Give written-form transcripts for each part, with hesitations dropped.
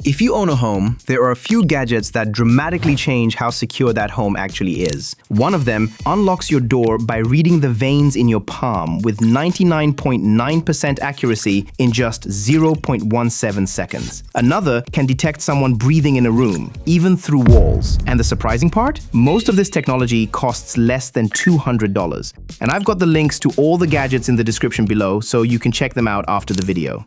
If you own a home, there are a few gadgets that dramatically change how secure that home actually is. One of them unlocks your door by reading the veins in your palm with 99.9% accuracy in just 0.17 seconds. Another can detect someone breathing in a room, even through walls. And the surprising part? Most of this technology costs less than $200. And I've got the links to all the gadgets in the description below, so you can check them out after the video.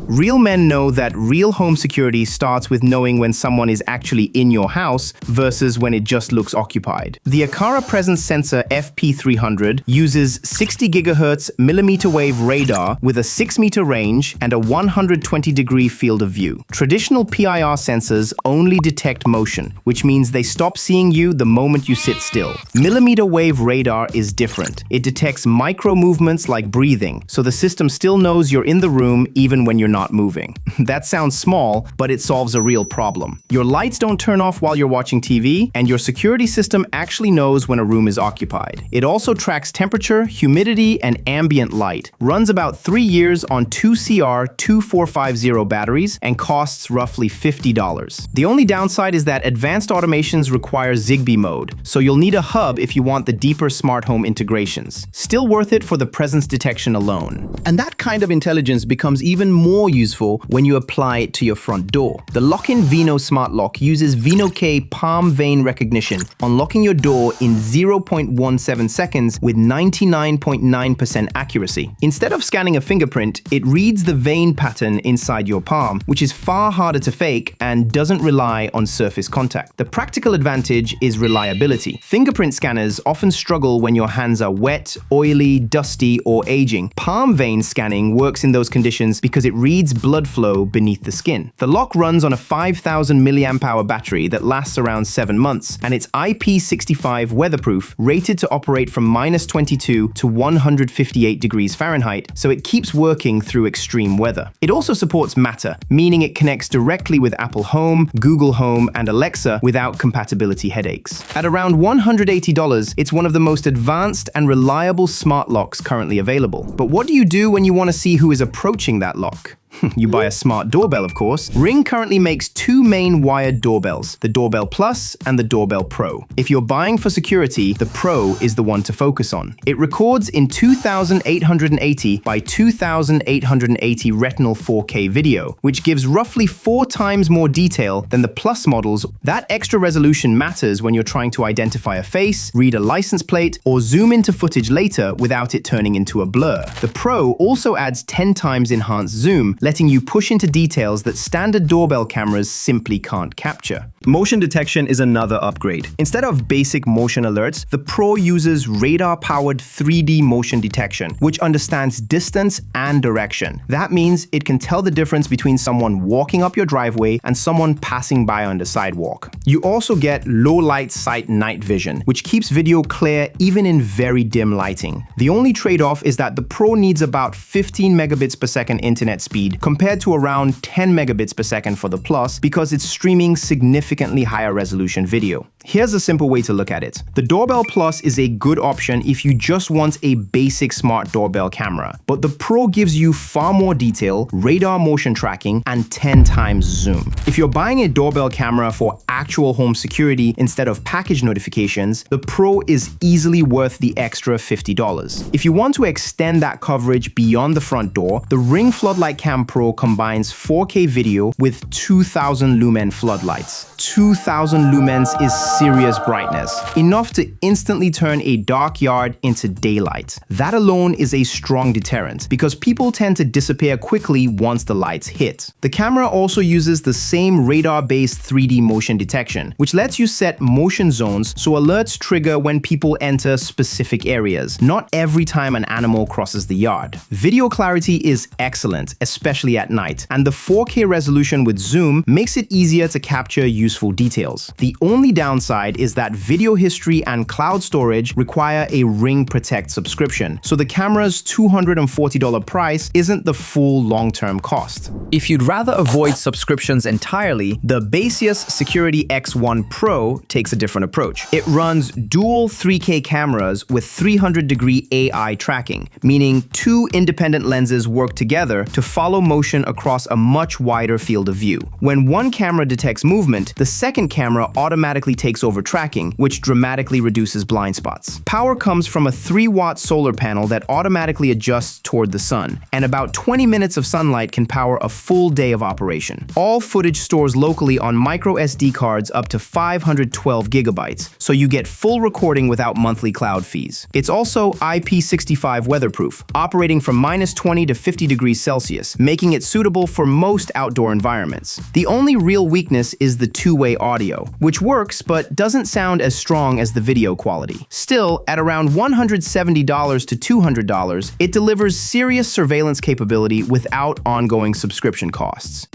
Real men know that real home security starts with knowing when someone is actually in your house versus when it just looks occupied. The Aqara Presence Sensor FP300 uses 60 GHz millimeter wave radar with a 6-meter range and a 120-degree field of view. Traditional PIR sensors only detect motion, which means they stop seeing you the moment you sit still. Millimeter wave radar is different. It detects micro movements like breathing, so the system still knows you're in the room even when you're not moving. That sounds small, but it solves a real problem. Your lights don't turn off while you're watching TV, and your security system actually knows when a room is occupied. It also tracks temperature, humidity, and ambient light. Runs about 3 years on 2CR2450 batteries and costs roughly $50. The only downside is that advanced automations require Zigbee mode, so you'll need a hub if you want the deeper smart home integrations. Still worth it for the presence detection alone. And that kind of intelligence becomes even more useful when you apply it to your front door. The Lockin Veno Smart Lock uses Veno K palm vein recognition, unlocking your door in 0.17 seconds with 99.9% accuracy. Instead of scanning a fingerprint, it reads the vein pattern inside your palm, which is far harder to fake and doesn't rely on surface contact. The practical advantage is reliability. Fingerprint scanners often struggle when your hands are wet, oily, dusty, or aging. Palm vein scanning works in those conditions because it reads blood flow beneath the skin. The lock runs on a 5,000 mAh battery that lasts around 7 months, and it's IP65 weatherproof, rated to operate from -22 to 158 degrees Fahrenheit, so it keeps working through extreme weather. It also supports Matter, meaning it connects directly with Apple Home, Google Home, and Alexa without compatibility headaches. At around $180, it's one of the most advanced and reliable smart locks currently available. But what do you do when you want to see who is approaching that lock? You buy a smart doorbell, of course. Ring currently makes 2 main wired doorbells, the Doorbell Plus and the Doorbell Pro. If you're buying for security, the Pro is the one to focus on. It records in 2880 by 2880 retinal 4K video, which gives roughly 4 times more detail than the Plus models. That extra resolution matters when you're trying to identify a face, read a license plate, or zoom into footage later without it turning into a blur. The Pro also adds 10 times enhanced zoom, letting you push into details that standard doorbell cameras simply can't capture. Motion detection is another upgrade. Instead of basic motion alerts, the Pro uses radar-powered 3D motion detection, which understands distance and direction. That means it can tell the difference between someone walking up your driveway and someone passing by on the sidewalk. You also get low-light sight night vision, which keeps video clear even in very dim lighting. The only trade-off is that the Pro needs about 15 megabits per second internet speed compared to around 10 megabits per second for the Plus because it's streaming significantly higher resolution video. Here's a simple way to look at it. The Doorbell Plus is a good option if you just want a basic smart doorbell camera, but the Pro gives you far more detail, radar motion tracking, and 10 times zoom. If you're buying a doorbell camera for actual home security instead of package notifications, the Pro is easily worth the extra $50. If you want to extend that coverage beyond the front door, the Ring Floodlight Cam Pro combines 4K video with 2000 lumen floodlights. 2000 lumens is serious brightness, enough to instantly turn a dark yard into daylight. That alone is a strong deterrent because people tend to disappear quickly once the lights hit. The camera also uses the same radar-based 3D motion detection, which lets you set motion zones so alerts trigger when people enter specific areas, not every time an animal crosses the yard. Video clarity is excellent, especially at night, and the 4K resolution with zoom makes it easier to capture useful details. The only downside is that video history and cloud storage require a Ring Protect subscription, so the camera's $240 price isn't the full long-term cost. If you'd rather avoid subscriptions entirely, the Baseus Security X1 Pro takes a different approach. It runs dual 3K cameras with 300-degree AI tracking, meaning two independent lenses work together to follow motion across a much wider field of view. When one camera detects movement, the second camera automatically takes over tracking, which dramatically reduces blind spots. Power comes from a 3-watt solar panel that automatically adjusts toward the sun, and about 20 minutes of sunlight can power a full day of operation. All footage stores locally on micro SD cards up to 512 gigabytes, so you get full recording without monthly cloud fees. It's also IP65 weatherproof, operating from -20 to 50 degrees Celsius, making it suitable for most outdoor environments. The only real weakness is the two-way audio, which works but doesn't sound as strong as the video quality. Still, at around $170 to $200, it delivers serious surveillance capability without ongoing subscription costs.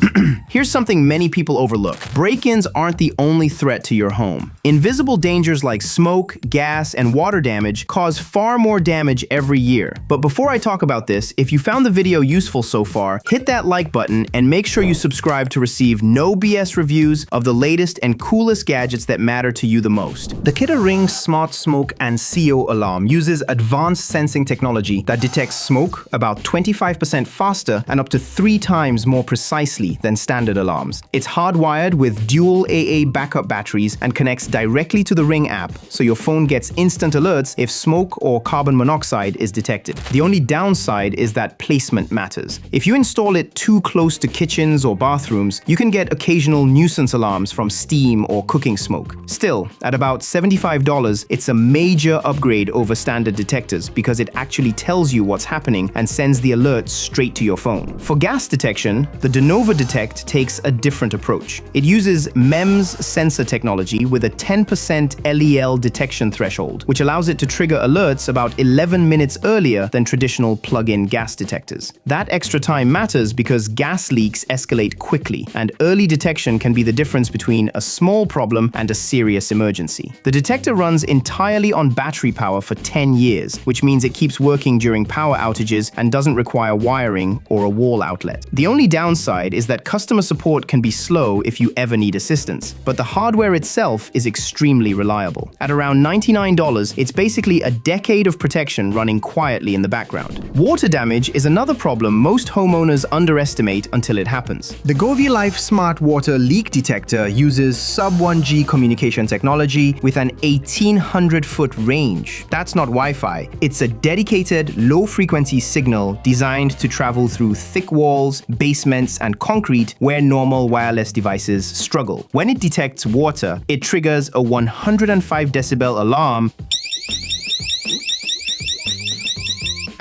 Here's something many people overlook. Break-ins aren't the only threat to your home. Invisible dangers like smoke, gas, and water damage cause far more damage every year. But before I talk about this, if you found the video useful so far, hit that like button and make sure you subscribe to receive no BS reviews of the latest and coolest gadgets that matter to you the most. The Kidde Ring Smart Smoke and CO Alarm uses advanced sensing technology that detects smoke about 25% faster and up to 3 times more precisely than standard alarms. It's hardwired with dual AA backup batteries and connects directly to the Ring app, so your phone gets instant alerts if smoke or carbon monoxide is detected. The only downside is that placement matters. If you install it too close to kitchens or bathrooms, you can get occasional nuisance alarms from steam or cooking smoke. Still, at about $75, it's a major upgrade over standard detectors because it actually tells you what's happening and sends the alerts straight to your phone. For gas detection, the DeNova Detect takes a different approach. It uses MEMS sensor technology with a 10% LEL detection threshold, which allows it to trigger alerts about 11 minutes earlier than traditional plug-in gas detectors. That extra time matters because gas leaks escalate quickly, and early detection can be the difference between a small problem and a serious emergency. The detector runs entirely on battery power for 10 years, which means it keeps working during power outages and doesn't require wiring or a wall outlet. The only downside is that customer support can be slow if you ever need assistance, but the hardware itself is extremely reliable. At around $99, it's basically a decade of protection running quietly in the background. Water damage is another problem most homeowners underestimate until it happens. The GoveeLife Smart Water Leak Detector uses sub-1G communication technology with an 1,800-foot range. That's not Wi-Fi. It's a dedicated, low-frequency signal designed to travel through thick walls, basements, and concrete where normal wireless devices struggle. When it detects water, it triggers a 105 decibel alarm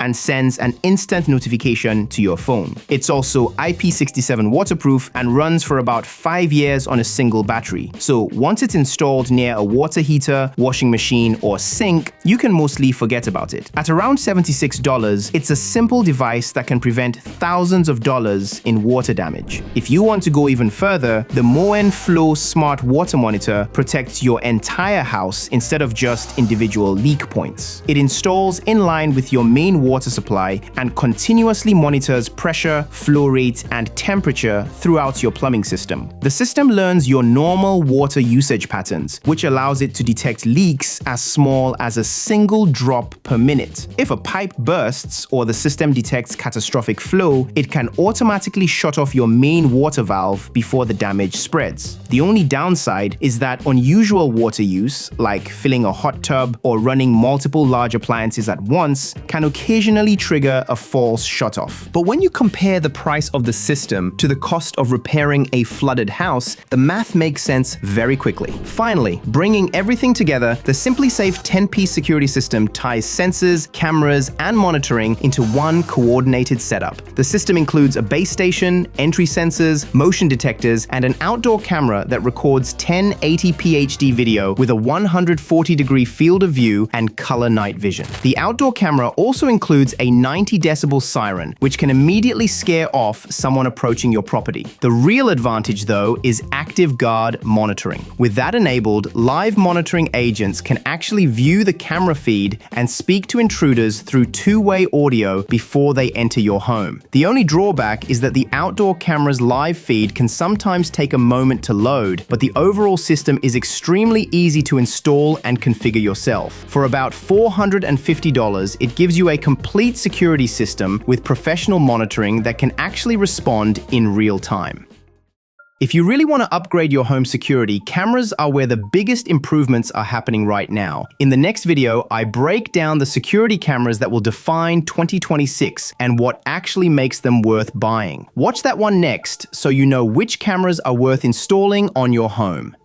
and sends an instant notification to your phone. It's also IP67 waterproof and runs for about 5 years on a single battery. So once it's installed near a water heater, washing machine, or sink, you can mostly forget about it. At around $76, it's a simple device that can prevent thousands of dollars in water damage. If you want to go even further, the Moen Flow Smart Water Monitor protects your entire house instead of just individual leak points. It installs in line with your main water supply and continuously monitors pressure, flow rate, and temperature throughout your plumbing system. The system learns your normal water usage patterns, which allows it to detect leaks as small as a single drop per minute. If a pipe bursts or the system detects catastrophic flow, it can automatically shut off your main water valve before the damage spreads. The only downside is that unusual water use, like filling a hot tub or running multiple large appliances at once, can occasionally trigger a false shutoff. But when you compare the price of the system to the cost of repairing a flooded house, the math makes sense very quickly. Finally, bringing everything together, the SimpliSafe 10-piece security system ties sensors, cameras, and monitoring into one coordinated setup. The system includes a base station, entry sensors, motion detectors, and an outdoor camera that records 1080p HD video with a 140-degree field of view and color night vision. The outdoor camera also includes includes a 90 decibel siren, which can immediately scare off someone approaching your property. The real advantage, though, is active guard monitoring. With that enabled, live monitoring agents can actually view the camera feed and speak to intruders through two-way audio before they enter your home. The only drawback is that the outdoor camera's live feed can sometimes take a moment to load, but the overall system is extremely easy to install and configure yourself. For about $450, it gives you a complete security system with professional monitoring that can actually respond in real time. If you really want to upgrade your home security, cameras are where the biggest improvements are happening right now. In the next video, I break down the security cameras that will define 2026 and what actually makes them worth buying. Watch that one next so you know which cameras are worth installing on your home.